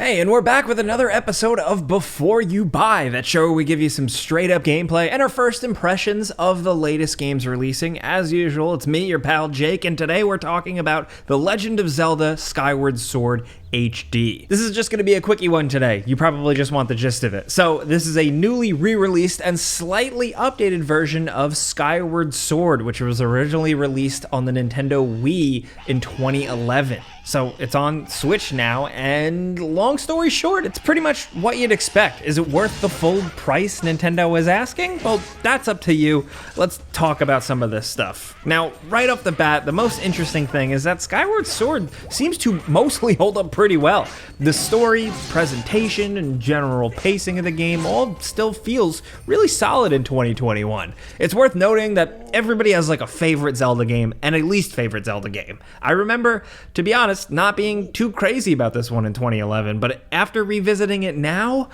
Hey, and we're back with another episode of Before You Buy, that show where we give you some straight up gameplay and our first impressions of the latest games releasing. As usual, it's me, your pal Jake, and today we're talking about The Legend of Zelda Skyward Sword HD. This is just going to be a quickie one today. You probably just want the gist of it. So this is a newly re-released and slightly updated version of Skyward Sword, which was originally released on the Nintendo Wii in 2011. So it's on Switch now, and long story short, it's pretty much what you'd expect. Is it worth the full price Nintendo is asking? Well, that's up to you. Let's talk about some of this stuff. Now, right off the bat, the most interesting thing is that Skyward Sword seems to mostly hold up pretty well. The story, presentation, and general pacing of the game all still feels really solid in 2021. It's worth noting that everybody has like a favorite Zelda game and a least favorite Zelda game. I remember, to be honest, not being too crazy about this one in 2011, but after revisiting it now,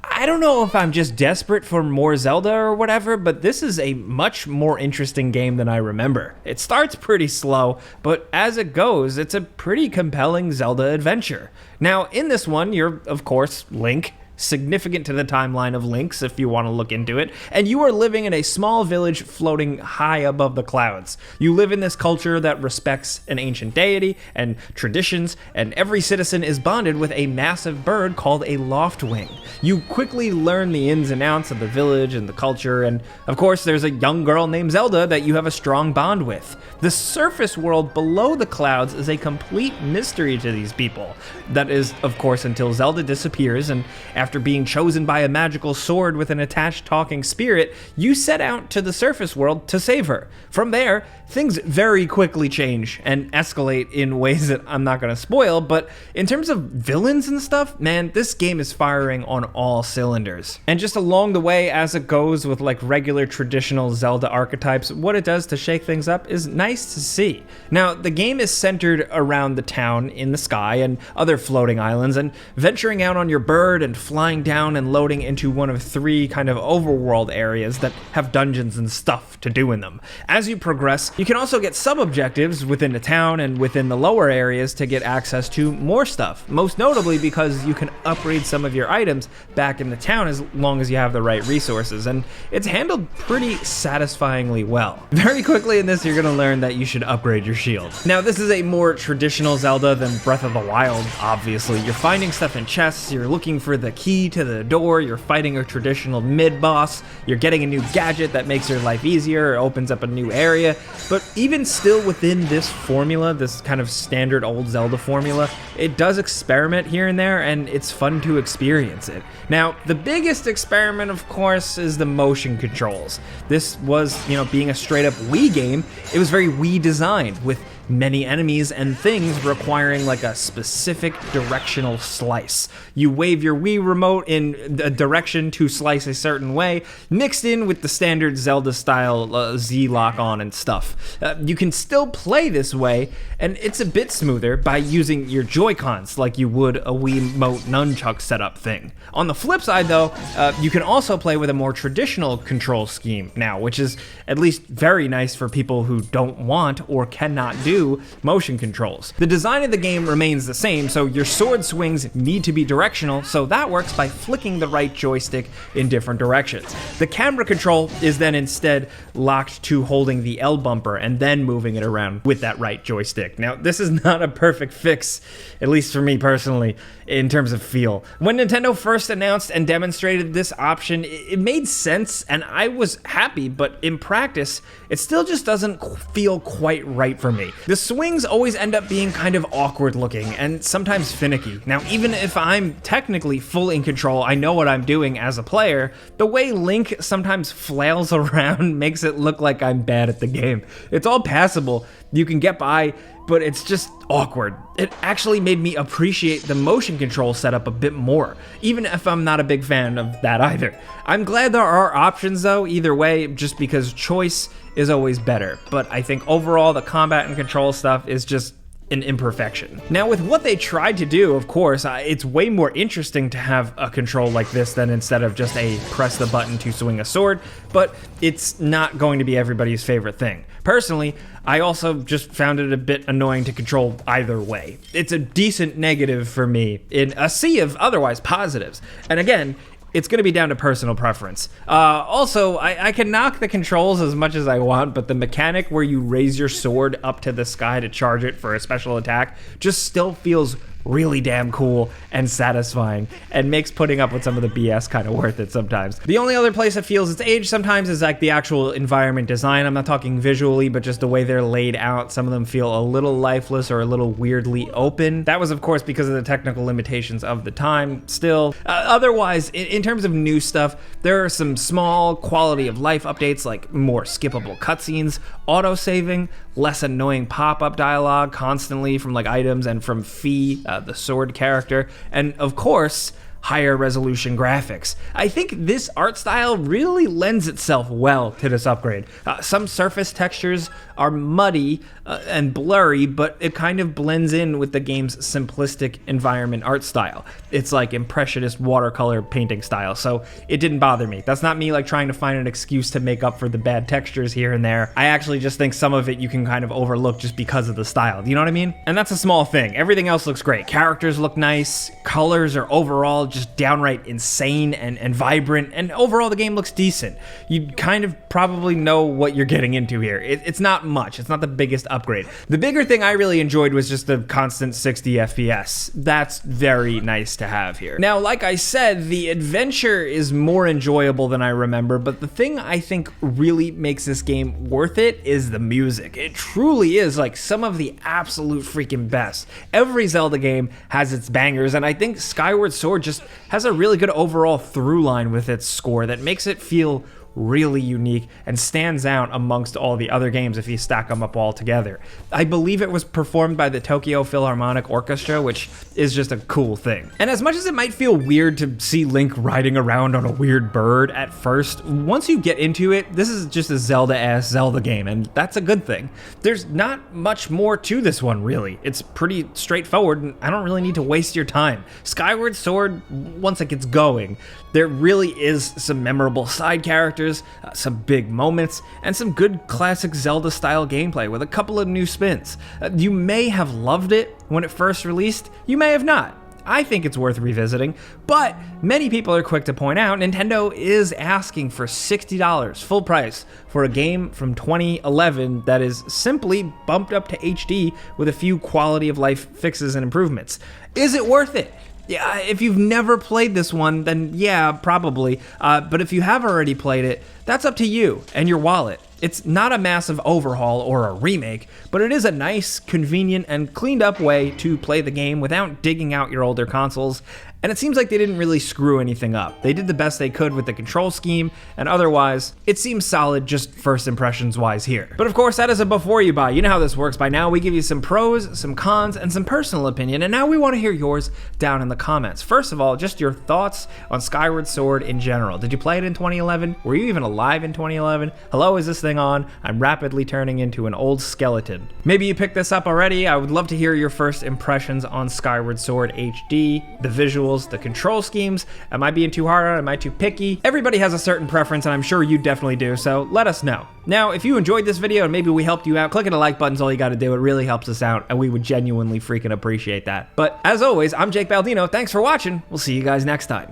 I don't know if I'm just desperate for more Zelda or whatever, but this is a much more interesting game than I remember. It starts pretty slow, but as it goes, it's a pretty compelling Zelda adventure. Now, in this one, you're, of course, Link, significant to the timeline of Link's if you want to look into it, and you are living in a small village floating high above the clouds. You live in this culture that respects an ancient deity and traditions, and every citizen is bonded with a massive bird called a loftwing. You quickly learn the ins and outs of the village and the culture, and of course there's a young girl named Zelda that you have a strong bond with. The surface world below the clouds is a complete mystery to these people. That is, of course, until Zelda disappears, and after being chosen by a magical sword with an attached talking spirit, you set out to the surface world to save her. From there, things very quickly change and escalate in ways that I'm not going to spoil, but in terms of villains and stuff, man, this game is firing on all cylinders. And just along the way, as it goes with like regular traditional Zelda archetypes, what it does to shake things up is nice to see. Now, the game is centered around the town in the sky and other floating islands, and venturing out on your bird and flying down and loading into one of three kind of overworld areas that have dungeons and stuff to do in them. As you progress, you can also get sub-objectives within the town and within the lower areas to get access to more stuff, most notably because you can upgrade some of your items back in the town as long as you have the right resources, and it's handled pretty satisfyingly well. Very quickly in this, you're going to learn that you should upgrade your shield. Now, this is a more traditional Zelda than Breath of the Wild, obviously. You're finding stuff in chests, you're looking for the key to the door, you're fighting a traditional mid-boss, you're getting a new gadget that makes your life easier or opens up a new area. But even still within this formula, this kind of standard old Zelda formula, it does experiment here and there, and it's fun to experience it. Now, the biggest experiment, of course, is the motion controls. This was, being a straight up Wii game, it was very Wii designed, with many enemies and things requiring like a specific directional slice. You wave your Wii remote in a direction to slice a certain way, mixed in with the standard Zelda style Z lock on and stuff. You can still play this way, and it's a bit smoother by using your Joy-Cons like you would a Wiimote nunchuck setup thing. On the flip side though, you can also play with a more traditional control scheme now, which is at least very nice for people who don't want or cannot do motion controls. The design of the game remains the same, so your sword swings need to be directional, so that works by flicking the right joystick in different directions. The camera control is then instead locked to holding the L bumper and then moving it around with that right joystick. Now, this is not a perfect fix, at least for me personally, in terms of feel. When Nintendo first announced and demonstrated this option, it made sense and I was happy, but in practice, it still just doesn't feel quite right for me. The swings always end up being kind of awkward looking and sometimes finicky. Now, even if I'm technically full in control, I know what I'm doing as a player, the way Link sometimes flails around makes it look like I'm bad at the game. It's all passable, you can get by, but it's just awkward. It actually made me appreciate the motion control setup a bit more, even if I'm not a big fan of that either. I'm glad there are options though, either way, just because choice is always better. But I think overall the combat and control stuff is just an imperfection. Now, with what they tried to do, of course, it's way more interesting to have a control like this than instead of just a press the button to swing a sword, but it's not going to be everybody's favorite thing. Personally, I also just found it a bit annoying to control either way. It's a decent negative for me in a sea of otherwise positives. And again, it's going to be down to personal preference. Also, I can knock the controls as much as I want, but the mechanic where you raise your sword up to the sky to charge it for a special attack just still feels really damn cool and satisfying, and makes putting up with some of the BS kind of worth it sometimes. The only other place it feels its age sometimes is like the actual environment design. I'm not talking visually, but just the way they're laid out. Some of them feel a little lifeless or a little weirdly open. That was, of course, because of the technical limitations of the time. Still, otherwise, in terms of new stuff, there are some small quality of life updates, like more skippable cutscenes, auto-saving, less annoying pop-up dialogue constantly from like items and from Fee, the sword character, and of course, higher resolution graphics. I think this art style really lends itself well to this upgrade. Some surface textures are muddy and blurry, but it kind of blends in with the game's simplistic environment art style. It's like impressionist watercolor painting style, so it didn't bother me. That's not me like trying to find an excuse to make up for the bad textures here and there. I actually just think some of it you can kind of overlook just because of the style. You know what I mean? And that's a small thing. Everything else looks great. Characters look nice. Colors are overall just downright insane and vibrant, and overall the game looks decent. You kind of probably know what you're getting into here. It's not much. It's not the biggest upgrade. The bigger thing I really enjoyed was just the constant 60 FPS. That's very nice to have here. Now, like I said, the adventure is more enjoyable than I remember, but the thing I think really makes this game worth it is the music. It truly is like some of the absolute freaking best. Every Zelda game has its bangers, and I think Skyward Sword just has a really good overall through line with its score that makes it feel really unique and stands out amongst all the other games if you stack them up all together. I believe it was performed by the Tokyo Philharmonic Orchestra, which is just a cool thing. And as much as it might feel weird to see Link riding around on a weird bird at first, once you get into it, this is just a Zelda-ass Zelda game, and that's a good thing. There's not much more to this one, really. It's pretty straightforward, and I don't really need to waste your time. Skyward Sword, once it gets going, there really is some memorable side characters, some big moments, and some good classic Zelda-style gameplay with a couple of new spins. You may have loved it when it first released, you may have not. I think it's worth revisiting, but many people are quick to point out Nintendo is asking for $60 full price for a game from 2011 that is simply bumped up to HD with a few quality of life fixes and improvements. Is it worth it? Yeah, if you've never played this one, then yeah, probably. But if you have already played it, that's up to you and your wallet. It's not a massive overhaul or a remake, but it is a nice, convenient, and cleaned up way to play the game without digging out your older consoles. And it seems like they didn't really screw anything up. They did the best they could with the control scheme, and otherwise, it seems solid just first impressions wise here. But of course, that is a before you buy. You know how this works by now. We give you some pros, some cons, and some personal opinion, and now we want to hear yours down in the comments. First of all, just your thoughts on Skyward Sword in general. Did you play it in 2011? Were you even alive in 2011? Hello, is this thing on? I'm rapidly turning into an old skeleton. Maybe you picked this up already. I would love to hear your first impressions on Skyward Sword HD, the visuals, the control schemes. Am I being too hard on it? Am I too picky? Everybody has a certain preference, and I'm sure you definitely do, so let us know. Now, if you enjoyed this video and maybe we helped you out, clicking the like button's all you gotta do. It really helps us out, and we would genuinely freaking appreciate that. But as always, I'm Jake Baldino. Thanks for watching. We'll see you guys next time.